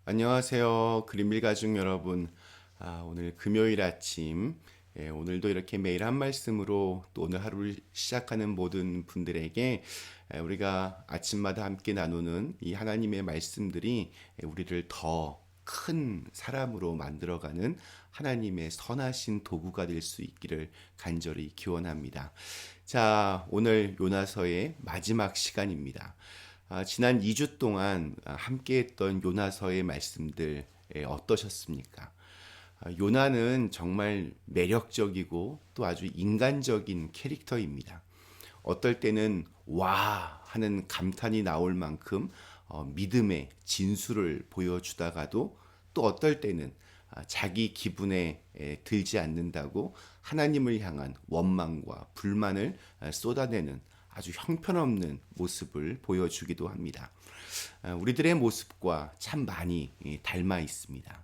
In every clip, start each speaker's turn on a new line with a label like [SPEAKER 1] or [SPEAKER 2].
[SPEAKER 1] 안녕하세요. 그린빌 가족 여러분. 오늘 금요일 아침, 오늘도 이렇게 매일 한 말씀으로 또 오늘 하루를 시작하는 모든 분들에게 우리가 아침마다 함께 나누는 이 하나님의 말씀들이 우리를 더 큰 사람으로 만들어가는 하나님의 선하신 도구가 될 수 있기를 간절히 기원합니다. 자, 오늘 요나서의 마지막 시간입니다. 지난 2주 동안 함께했던 요나서의 말씀들 어떠셨습니까? 요나는 정말 매력적이고 또 아주 인간적인 캐릭터입니다. 어떨 때는 와 하는 감탄이 나올 만큼 믿음의 진수를 보여주다가도 또 어떨 때는 자기 기분에 들지 않는다고 하나님을 향한 원망과 불만을 쏟아내는 아주 형편없는 모습을 보여주기도 합니다. 우리들의 모습과 참 많이 닮아 있습니다.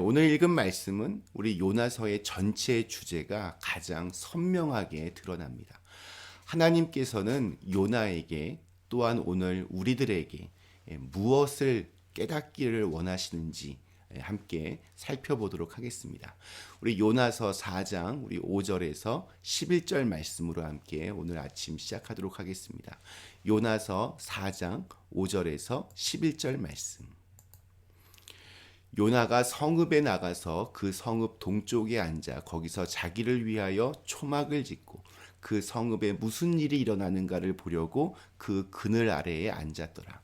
[SPEAKER 1] 오늘 읽은 말씀은 우리 요나서의 전체 주제가 가장 선명하게 드러납니다. 하나님께서는 요나에게 또한 오늘 우리들에게 무엇을 깨닫기를 원하시는지 함께 살펴보도록 하겠습니다. 우리 요나서 4장 우리 5절에서 11절 말씀으로 함께 오늘 아침 시작하도록 하겠습니다. 요나서 4장 5절에서 11절 말씀. 요나가 성읍에 나가서 그 성읍 동쪽에 앉아 거기서 자기를 위하여 초막을 짓고 그 성읍에 무슨 일이 일어나는가를 보려고 그 그늘 아래에 앉았더라.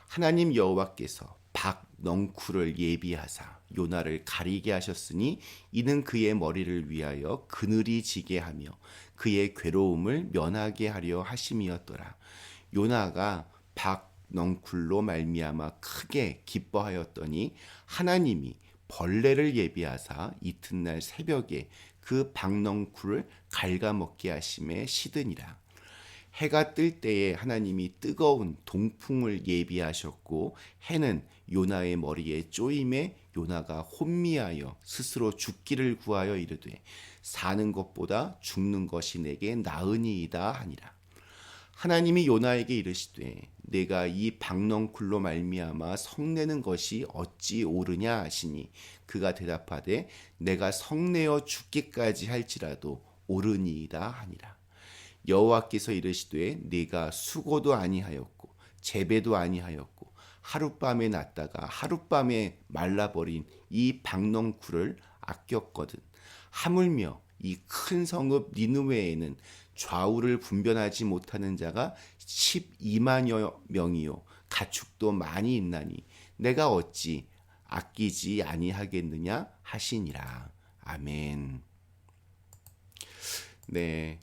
[SPEAKER 1] 하나님 여호와께서 박넝쿨을 예비하사 요나를 가리게 하셨으니 이는 그의 머리를 위하여 그늘이 지게 하며 그의 괴로움을 면하게 하려 하심이었더라. 요나가 박넝쿨로 말미암아 크게 기뻐하였더니 하나님이 벌레를 예비하사 이튿날 새벽에 그 박넝쿨을 갉아먹게 하심에 시드니라. 해가 뜰 때에 하나님이 뜨거운 동풍을 예비하셨고 해는 요나의 머리에 쪼임에 요나가 혼미하여 스스로 죽기를 구하여 이르되 사는 것보다 죽는 것이 내게 나으니이다 하니라. 하나님이 요나에게 이르시되 내가 이 박넝쿨로 말미암아 성내는 것이 어찌 옳으냐 하시니 그가 대답하되 내가 성내어 죽기까지 할지라도 옳으니이다 하니라. 여호와께서 이르시되 네가 수고도 아니하였고 재배도 아니하였고 하룻밤에 났다가 하룻밤에 말라버린 이 박넝쿨을 아꼈거든. 하물며 이 큰 성읍 니느웨에는 좌우를 분별하지 못하는 자가 12만여 명이요 가축도 많이 있나니 내가 어찌 아끼지 아니하겠느냐 하시니라. 아멘. 네.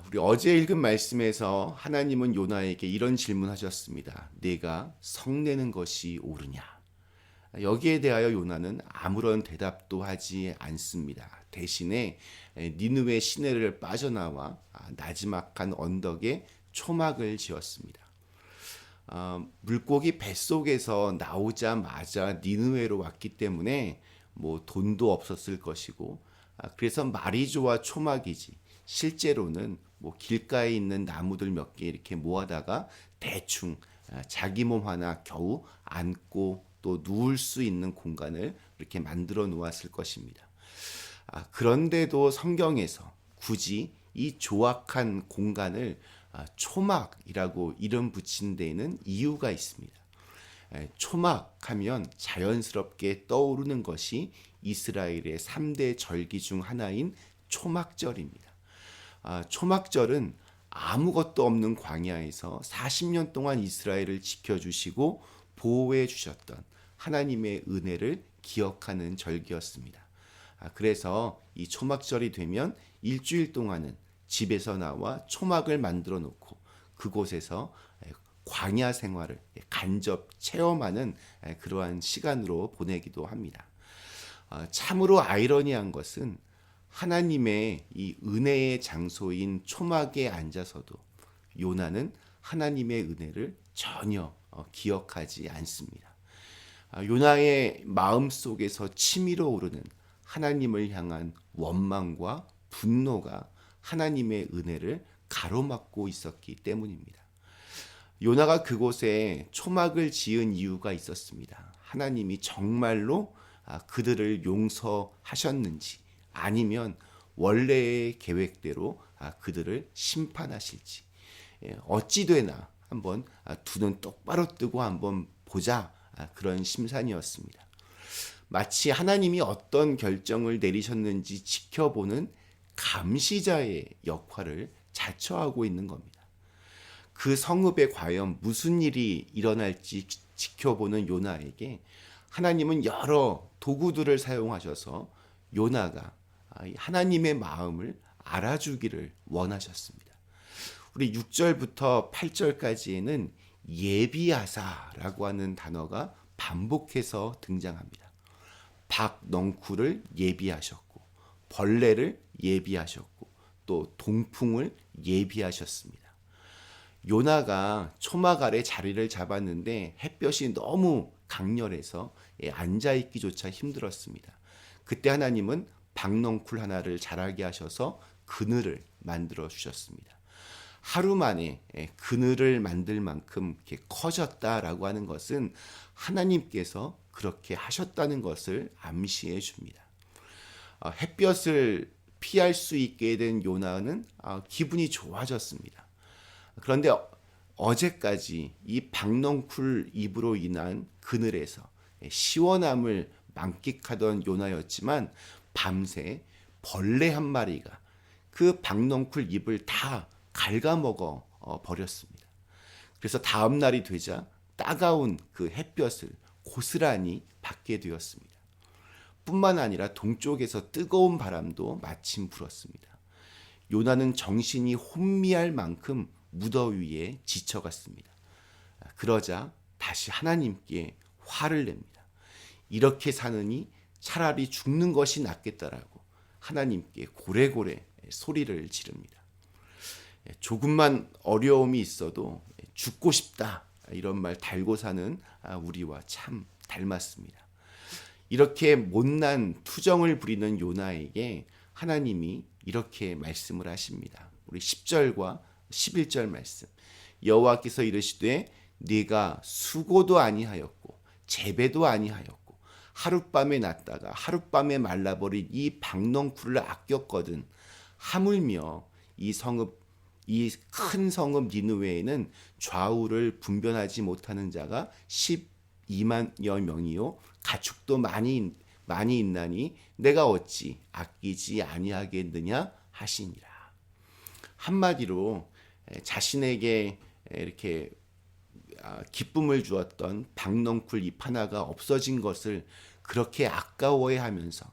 [SPEAKER 1] 우리 어제 읽은 말씀에서 하나님은 요나에게 이런 질문하셨습니다. 네가 성내는 것이 옳으냐? 여기에 대하여 요나는 아무런 대답도 하지 않습니다. 대신에 니느웨 시내를 빠져나와 나지막한 언덕에 초막을 지었습니다. 물고기 뱃속에서 나오자마자 니느웨로 왔기 때문에 뭐 돈도 없었을 것이고 그래서 말이 좋아 초막이지 실제로는 뭐 길가에 있는 나무들 몇 개 이렇게 모아다가 대충 자기 몸 하나 겨우 안고 또 누울 수 있는 공간을 이렇게 만들어 놓았을 것입니다. 그런데도 성경에서 굳이 이 조악한 공간을 초막이라고 이름 붙인 데에는 이유가 있습니다. 초막하면 자연스럽게 떠오르는 것이 이스라엘의 3대 절기 중 하나인 초막절입니다. 초막절은 아무것도 없는 광야에서 40년 동안 이스라엘을 지켜주시고 보호해 주셨던 하나님의 은혜를 기억하는 절기였습니다. 그래서 이 초막절이 되면 일주일 동안은 집에서 나와 초막을 만들어 놓고 그곳에서 광야 생활을 간접 체험하는 그러한 시간으로 보내기도 합니다. 참으로 아이러니한 것은 하나님의 이 은혜의 장소인 초막에 앉아서도 요나는 하나님의 은혜를 전혀 기억하지 않습니다. 요나의 마음 속에서 치밀어 오르는 하나님을 향한 원망과 분노가 하나님의 은혜를 가로막고 있었기 때문입니다. 요나가 그곳에 초막을 지은 이유가 있었습니다. 하나님이 정말로 그들을 용서하셨는지 아니면 원래의 계획대로 그들을 심판하실지 어찌 되나 한번 두 눈 똑바로 뜨고 한번 보자 그런 심산이었습니다. 마치 하나님이 어떤 결정을 내리셨는지 지켜보는 감시자의 역할을 자처하고 있는 겁니다. 그 성읍에 과연 무슨 일이 일어날지 지켜보는 요나에게 하나님은 여러 도구들을 사용하셔서 요나가 하나님의 마음을 알아주기를 원하셨습니다. 우리 6절부터 8절까지에는 예비하사라고 하는 단어가 반복해서 등장합니다. 박넝쿨을 예비하셨고 벌레를 예비하셨고 또 동풍을 예비하셨습니다. 요나가 초막 아래 자리를 잡았는데 햇볕이 너무 강렬해서 앉아있기조차 힘들었습니다. 그때 하나님은 박넝쿨 하나를 자라게 하셔서 그늘을 만들어 주셨습니다. 하루 만에 그늘을 만들 만큼 이렇게 커졌다라고 하는 것은 하나님께서 그렇게 하셨다는 것을 암시해 줍니다. 햇볕을 피할 수 있게 된 요나는 기분이 좋아졌습니다. 그런데 어제까지 이 박넝쿨 잎으로 인한 그늘에서 시원함을 만끽하던 요나였지만 밤새 벌레 한 마리가 그 박넝쿨 잎을 다 갉아먹어 버렸습니다. 그래서 다음 날이 되자 따가운 그 햇볕을 고스란히 받게 되었습니다. 뿐만 아니라 동쪽에서 뜨거운 바람도 마침 불었습니다. 요나는 정신이 혼미할 만큼 무더위에 지쳐갔습니다. 그러자 다시 하나님께 화를 냅니다. 이렇게 사느니 차라리 죽는 것이 낫겠다라고 하나님께 고래고래 소리를 지릅니다. 조금만 어려움이 있어도 죽고 싶다 이런 말 달고 사는 우리와 참 닮았습니다. 이렇게 못난 투정을 부리는 요나에게 하나님이 이렇게 말씀을 하십니다. 우리 10절과 11절 말씀. 여호와께서 이르시되 네가 수고도 아니하였고 재배도 아니하였고 하룻밤에 났다가 하룻밤에 말라버린 이 박넝쿨을 아꼈거든. 하물며 이 큰 성읍 니느웨에는 좌우를 분변하지 못하는 자가 12만여 명이요 가축도 많이 있나니 내가 어찌 아끼지 아니하겠느냐 하시니라. 한마디로 자신에게 이렇게 기쁨을 주었던 박넝쿨 잎 하나가 없어진 것을 그렇게 아까워해하면서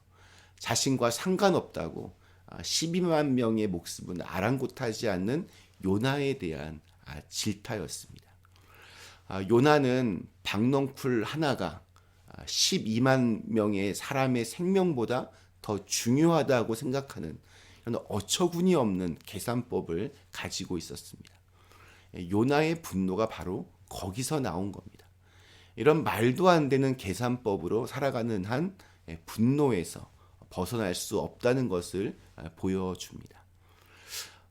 [SPEAKER 1] 자신과 상관없다고 12만 명의 목숨은 아랑곳하지 않는 요나에 대한 질타였습니다. 요나는 박넝쿨 하나가 12만 명의 사람의 생명보다 더 중요하다고 생각하는 이런 어처구니 없는 계산법을 가지고 있었습니다. 요나의 분노가 바로 거기서 나온 겁니다. 이런 말도 안 되는 계산법으로 살아가는 한 분노에서 벗어날 수 없다는 것을 보여줍니다.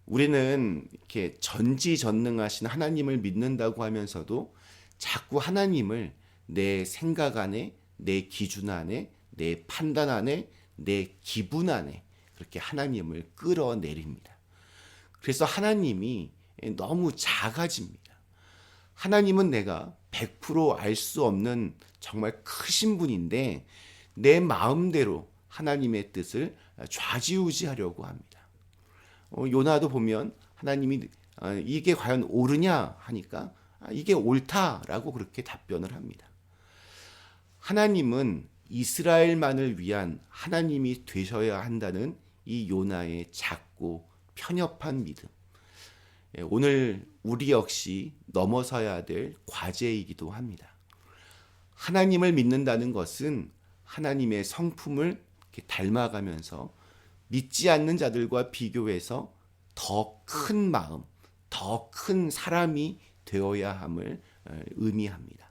[SPEAKER 1] 우리는 이렇게 전지전능하신 하나님을 믿는다고 하면서도 자꾸 하나님을 내 생각 안에, 내 기준 안에, 내 판단 안에, 내 기분 안에 그렇게 하나님을 끌어내립니다. 그래서 하나님이 너무 작아집니다. 하나님은 내가 100% 알 수 없는 정말 크신 분인데 내 마음대로 하나님의 뜻을 좌지우지하려고 합니다. 요나도 보면 하나님이 이게 과연 옳으냐 하니까 이게 옳다라고 그렇게 답변을 합니다. 하나님은 이스라엘만을 위한 하나님이 되셔야 한다는 이 요나의 작고 편협한 믿음. 오늘 우리 역시 넘어서야 될 과제이기도 합니다. 하나님을 믿는다는 것은 하나님의 성품을 닮아가면서 믿지 않는 자들과 비교해서 더 큰 마음, 더 큰 사람이 되어야 함을 의미합니다.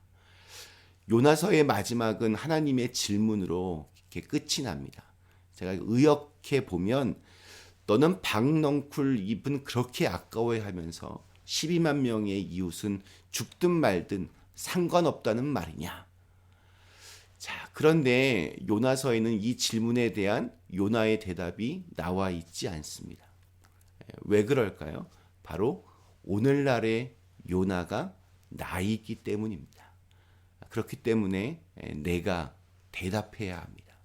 [SPEAKER 1] 요나서의 마지막은 하나님의 질문으로 이렇게 끝이 납니다. 제가 의역해 보면 너는 박넝쿨 잎은 그렇게 아까워하면서 12만 명의 이웃은 죽든 말든 상관없다는 말이냐? 자, 그런데 요나서에는 이 질문에 대한 요나의 대답이 나와 있지 않습니다. 왜 그럴까요? 바로 오늘날의 요나가 나이기 때문입니다. 그렇기 때문에 내가 대답해야 합니다.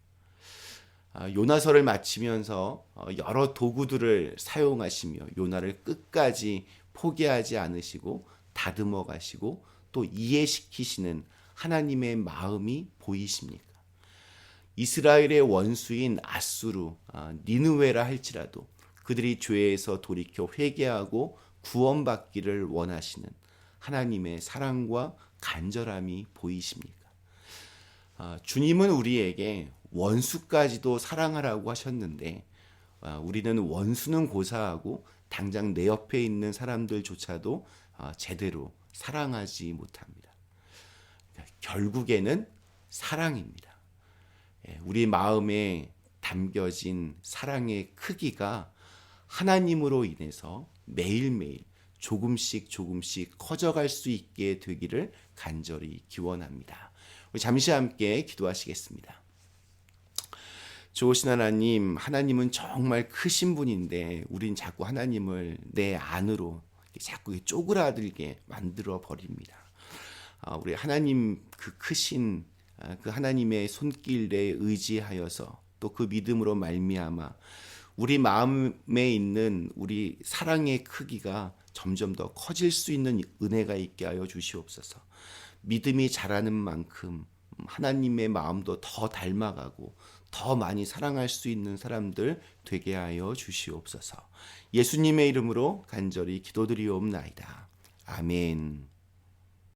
[SPEAKER 1] 요나서를 마치면서 여러 도구들을 사용하시며 요나를 끝까지 포기하지 않으시고 다듬어 가시고 또 이해시키시는 하나님의 마음이 보이십니까? 이스라엘의 원수인 아수르, 니느웨라 할지라도 그들이 죄에서 돌이켜 회개하고 구원받기를 원하시는 하나님의 사랑과 간절함이 보이십니까? 주님은 우리에게 원수까지도 사랑하라고 하셨는데 우리는 원수는 고사하고 당장 내 옆에 있는 사람들조차도 제대로 사랑하지 못합니다. 결국에는 사랑입니다. 우리 마음에 담겨진 사랑의 크기가 하나님으로 인해서 매일매일 조금씩 커져갈 수 있게 되기를 간절히 기원합니다. 우리 잠시 함께 기도하시겠습니다. 좋으신 하나님, 하나님은 정말 크신 분인데 우린 자꾸 하나님을 내 안으로 자꾸 쪼그라들게 만들어 버립니다. 우리 하나님 그 크신 그 하나님의 손길에 의지하여서 또 그 믿음으로 말미암아 우리 마음에 있는 우리 사랑의 크기가 점점 더 커질 수 있는 은혜가 있게 하여 주시옵소서. 믿음이 자라는 만큼 하나님의 마음도 더 닮아가고 더 많이 사랑할 수 있는 사람들 되게 하여 주시옵소서. 예수님의 이름으로 간절히 기도드리옵나이다. 아멘.